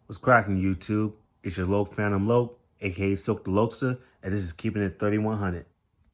What's cracking, YouTube? It's your Loke Phantom Loke, aka Silk the Lokester, and this is Keeping It 3100.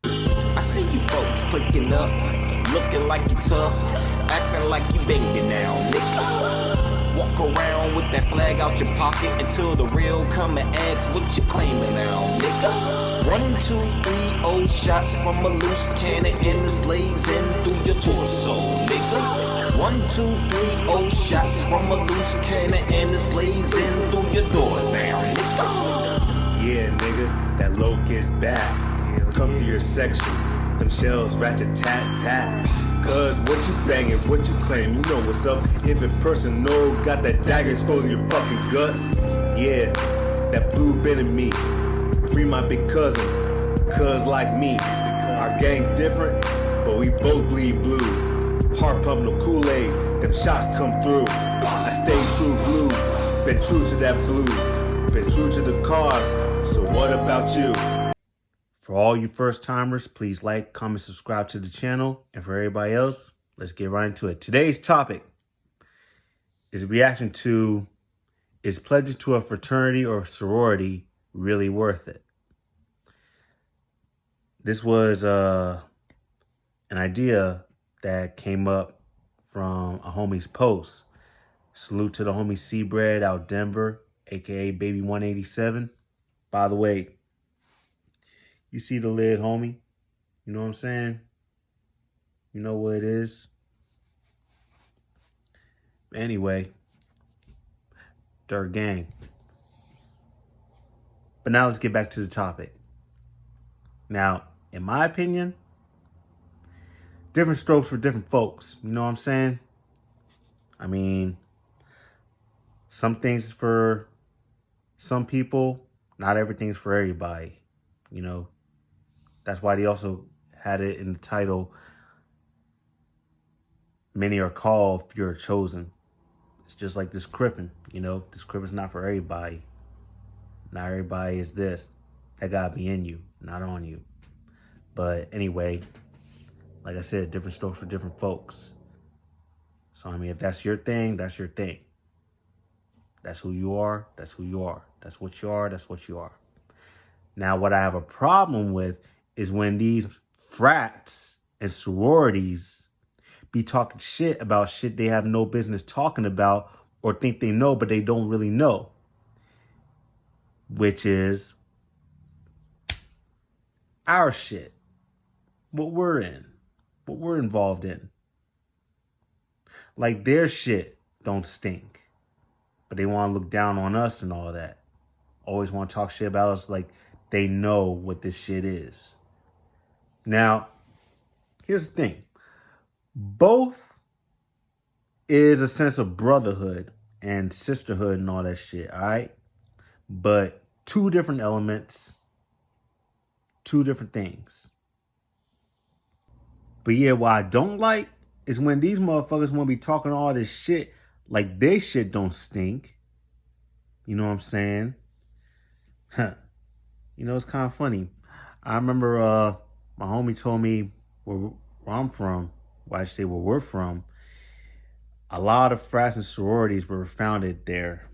I see you folks clicking up, looking like you tough, acting like you baby now, nigga. Walk around with that flag out your pocket until the real come and ask what you claiming now, nigga. 1, 2, 3, oh shots from a loose cannon and it's blazing through your torso, nigga. 1, 2, 3, oh shots from a loose cannon and it's blazing through your doors now, nigga. Yeah, nigga, that Loke is back. Come to your section, them shells rat-a-tat-tat. Cause what you banging, what you claim, you know what's up. If in person, no, got that dagger exposing your fucking guts. Yeah, that blue been in me. Free my big cousin, cuz like me. Our gang's different, but we both bleed blue. Heart pump no Kool-Aid, them shots come through. I stay true blue, been true to that blue. Been true to the cause, so what about you? For all you first timers, please like, comment, subscribe to the channel. And for everybody else, let's get right into it. Today's topic is a reaction to, is pledging to a fraternity or sorority really worth it? This was an idea that came up from a homie's post. Salute to the homie C-Bread out Denver, aka Baby 187. By the way, you see the lid, homie? You know what I'm saying? You know what it is? Anyway, Dirt Gang. But now let's get back to the topic. Now, in my opinion, different strokes for different folks. You know what I'm saying? I mean, some things for some people, not everything's for everybody. You know, that's why they also had it in the title, many are called, few are chosen. It's just like this crippin', you know, this crippin's not for everybody. Not everybody is this. That gotta be in you, not on you. But anyway, like I said, different strokes for different folks. So, I mean, if that's your thing, that's your thing. That's who you are, that's who you are. That's what you are, that's what you are. Now, what I have a problem with is when these frats and sororities be talking shit about shit they have no business talking about or think they know, but they don't really know. Which is our shit. What we're in. What we're involved in. Like their shit don't stink. But they want to look down on us and all that. Always want to talk shit about us like they know what this shit is. Now, here's the thing. Both is a sense of brotherhood and sisterhood and all that shit, all right? But two different elements, two different things. But yeah, what I don't like is when these motherfuckers want to be talking all this shit like they shit don't stink. You know what I'm saying? Huh. You know, it's kind of funny. I remember my homie told me where I'm from, well, I should say where we're from, a lot of frats and sororities were founded there.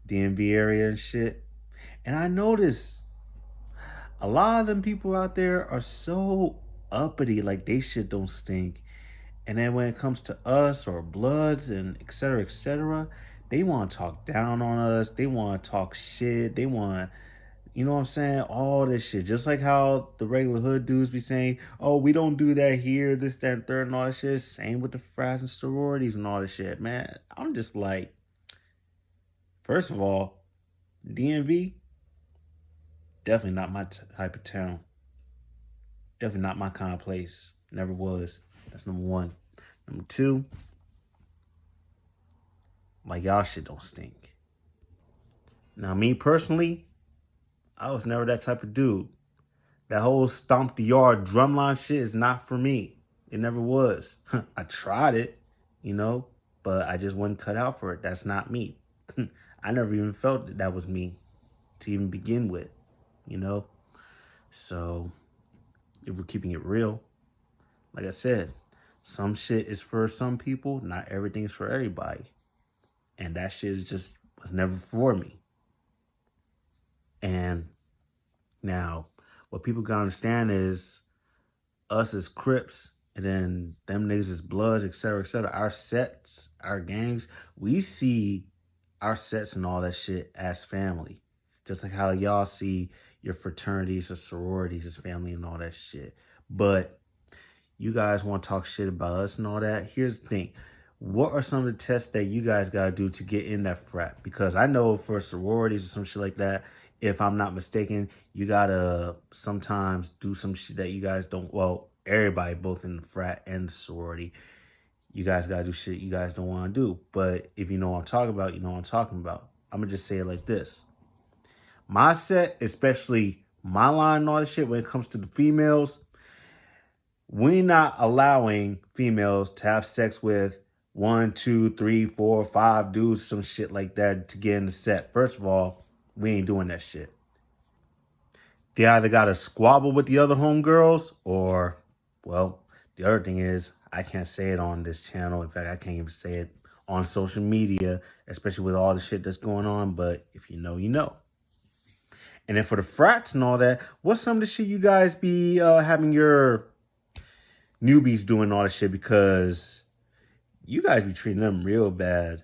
DMV area and shit. And I noticed a lot of them people out there are so uppity, like they shit don't stink. And then when it comes to us or Bloods and et cetera, they want to talk down on us. They want to talk shit. They want, you know what I'm saying? All this shit. Just like how the regular hood dudes be saying, oh, we don't do that here, this, that, and third, and all that shit. Same with the frats and sororities and all this shit, man. I'm just like, first of all, DMV, definitely not my type of town. Definitely not my kind of place. Never was. That's number one. Number two, like y'all shit don't stink. Now, me personally, I was never that type of dude. That whole stomp the yard drumline shit is not for me. It never was. I tried it, you know, but I just wasn't cut out for it. That's not me. I never even felt that was me to even begin with, you know? So, if we're keeping it real, like I said, some shit is for some people, not everything is for everybody. And that shit is just was never for me. And now, what people gotta understand is us as Crips, and then them niggas as Bloods, et cetera, our sets, our gangs, we see our sets and all that shit as family. Just like how y'all see your fraternities or sororities as family and all that shit. But you guys want to talk shit about us and all that. Here's the thing. What are some of the tests that you guys got to do to get in that frat? Because I know for sororities or some shit like that, if I'm not mistaken, you got to sometimes do some shit that you guys don't, well, everybody, both in the frat and the sorority, you guys got to do shit you guys don't want to do. But if you know what I'm talking about, you know what I'm talking about. I'm going to just say it like this. My set, especially my line and all that shit, when it comes to the females, we not allowing females to have sex with 1, 2, 3, 4, 5 dudes, some shit like that to get in the set. First of all, we ain't doing that shit. They either got to squabble with the other homegirls or, well, the other thing is I can't say it on this channel. In fact, I can't even say it on social media, especially with all the shit that's going on. But if you know, you know. And then for the frats and all that, what's some of the shit you guys be having your newbies doing all this shit? Because you guys be treating them real bad.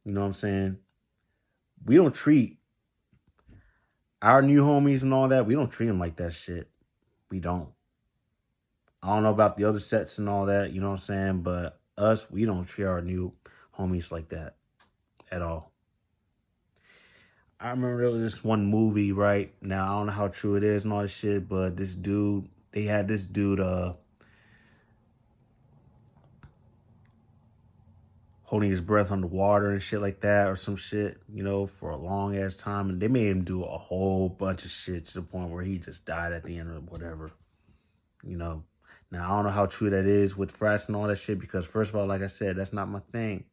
You know what I'm saying? We don't treat our new homies and all that. We don't treat them like that shit. We don't. I don't know about the other sets and all that. You know what I'm saying? But us, we don't treat our new homies like that at all. I remember there was this one movie, right? Now, I don't know how true it is and all this shit, but this dude, they had this dude, holding his breath underwater and shit like that or some shit, you know, for a long ass time. And they made him do a whole bunch of shit to the point where he just died at the end of whatever, you know. Now, I don't know how true that is with frats and all that shit because, first of all, like I said, that's not my thing.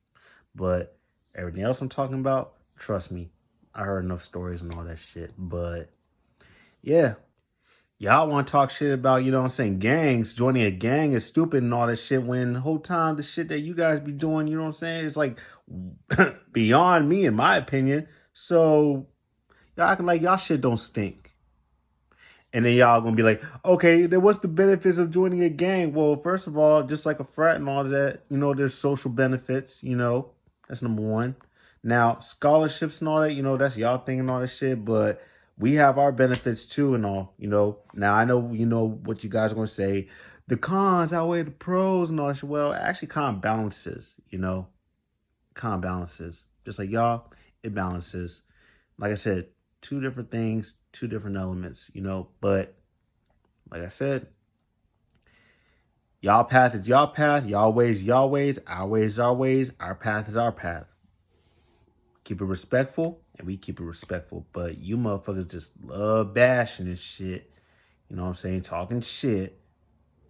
But everything else I'm talking about, trust me, I heard enough stories and all that shit. But, yeah. Y'all want to talk shit about, you know what I'm saying, gangs. Joining a gang is stupid and all that shit when the whole time the shit that you guys be doing, you know what I'm saying, it's like beyond me, in my opinion. So y'all acting like y'all shit don't stink. And then y'all gonna be like, okay, then what's the benefits of joining a gang? Well, first of all, just like a frat and all that, you know, there's social benefits, you know. That's number one. Now, scholarships and all that, you know, that's y'all thing and all that shit, but we have our benefits too and all, you know. Now, I know, you know, what you guys are going to say. The cons outweigh the pros and all that shit. Well, actually, con balances, you know. Con balances. Just like y'all, it balances. Like I said, two different things, two different elements, you know. But, like I said, y'all path is y'all path. Y'all ways, y'all ways. Our ways, our ways. Our path is our path. Keep it respectful, and we keep it respectful. But you motherfuckers just love bashing and shit. You know what I'm saying? Talking shit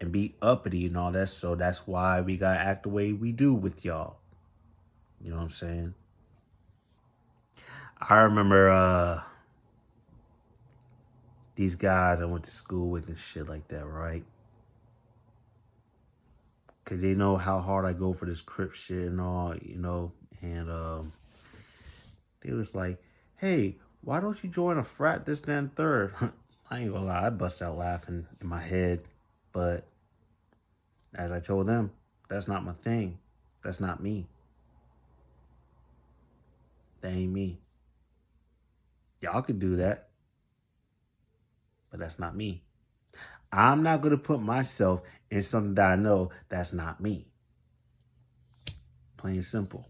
and be uppity and all that. So that's why we gotta act the way we do with y'all. You know what I'm saying? I remember these guys I went to school with and shit like that, right? Cause they know how hard I go for this Crip shit and all, you know, and they was like, hey, why don't you join a frat, this, that, and third? I ain't gonna lie, I bust out laughing in my head. But as I told them, that's not my thing. That's not me. That ain't me. Y'all could do that, but that's not me. I'm not gonna put myself in something that I know that's not me. Plain and simple.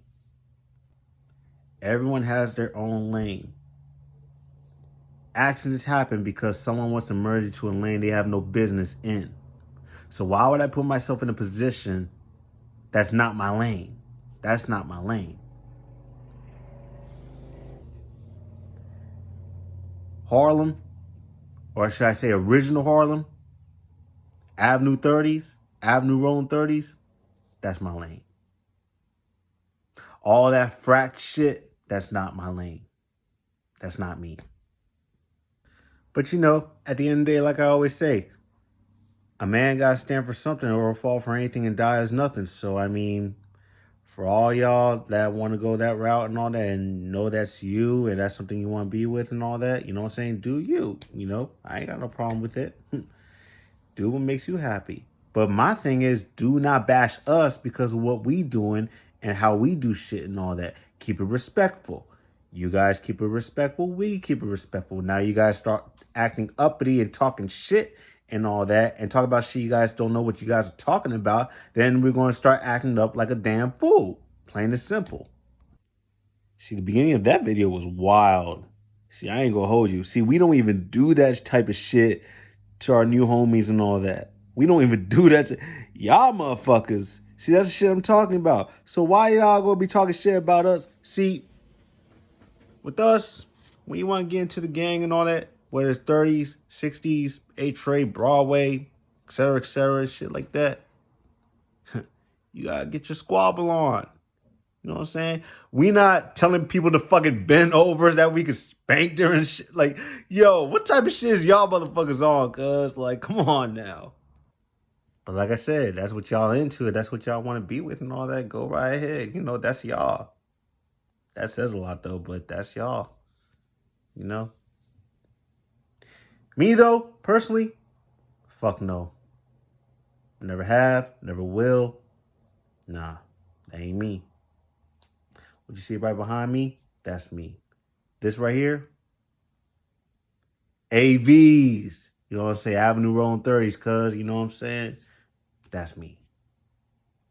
Everyone has their own lane. Accidents happen because someone wants to merge into a lane they have no business in. So why would I put myself in a position that's not my lane? That's not my lane. Harlem, or should I say original Harlem, Avenue 30s, Avenue Rolling 30s, that's my lane. All that frat shit, that's not my lane. That's not me. But you know, at the end of the day, like I always say, a man gotta stand for something or fall for anything and die as nothing. So I mean, For all y'all that want to go that route and all that and know that's you and that's something you want to be with and all that, you know what I'm saying? Do you. You know, I ain't got no problem with it. Do what makes you happy. But my thing is, do not bash us because of what we doing and how we do shit and all that. Keep it respectful. You guys keep it respectful. We keep it respectful. Now you guys start acting uppity and talking shit and all that and talk about shit you guys don't know what you guys are talking about. Then we're going to start acting up like a damn fool. Plain and simple. See, the beginning of that video was wild. See, I ain't going to hold you. See, we don't even do that type of shit to our new homies and all that. We don't even do that to y'all motherfuckers. See, that's the shit I'm talking about. So why y'all gonna be talking shit about us? See, with us, when you want to get into the gang and all that, whether it's 30s, 60s, A-Trade, Broadway, etc., shit like that, you gotta get your squabble on. You know what I'm saying? We not telling people to fucking bend over that we can spank during shit. Like, yo, what type of shit is y'all motherfuckers on, cuz? Like, come on now. But like I said, that's what y'all into. That's what y'all want to be with and all that. Go right ahead. You know, that's y'all. That says a lot, though, but that's y'all. You know? Me, though, personally, fuck no. Never have, never will. Nah, that ain't me. What you see right behind me, that's me. This right here, AVs. You know what I'm saying? Avenue Rolling 30s, cuz, you know what I'm saying? That's me.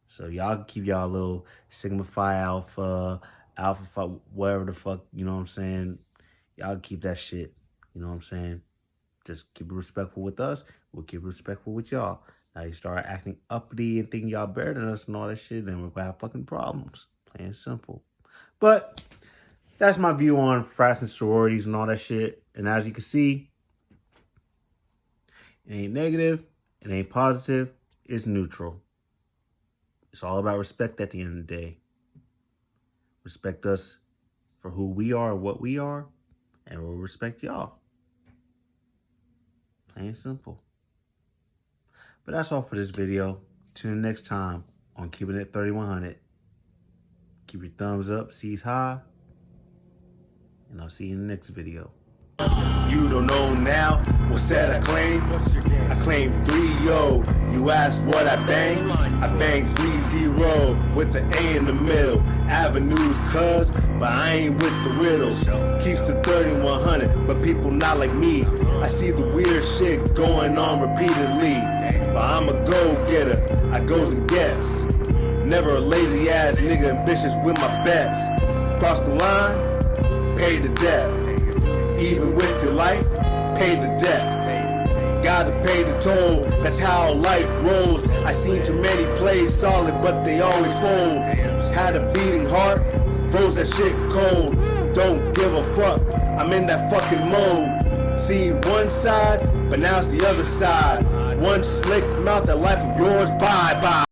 So y'all can keep y'all little Sigma Phi Alpha, Alpha Phi, whatever the fuck, you know what I'm saying? Y'all can keep that shit. You know what I'm saying? Just keep it respectful with us. We'll keep it respectful with y'all. Now you start acting uppity and thinking y'all better than us and all that shit, then we're gonna have fucking problems. Plain and simple. But that's my view on frats and sororities and all that shit. And as you can see, it ain't negative, it ain't positive, it's neutral. It's all about respect at the end of the day. Respect us for who we are and what we are, and we'll respect y'all. Plain and simple. But that's all for this video. Tune in next time on Keeping It 3100. Keep your thumbs up, C's high, and I'll see you in the next video. You don't know now what's that I claim? I claim 3-0. You ask what I bang? I bang 3-0 with the A in the middle. Avenues, cuz, but I ain't with the riddles. Keeps it 3100, but people not like me. I see the weird shit going on repeatedly, but I'm a go-getter. I goes and gets. Never a lazy ass nigga, ambitious with my bets. Cross the line, pay the debt. Even with your life, pay the debt. Gotta pay the toll, that's how life rolls. I seen too many plays solid, but they always fold. Had a beating heart, froze that shit cold. Don't give a fuck, I'm in that fucking mode. Seen one side, but now it's the other side. One slick mouth, that life of yours, bye bye.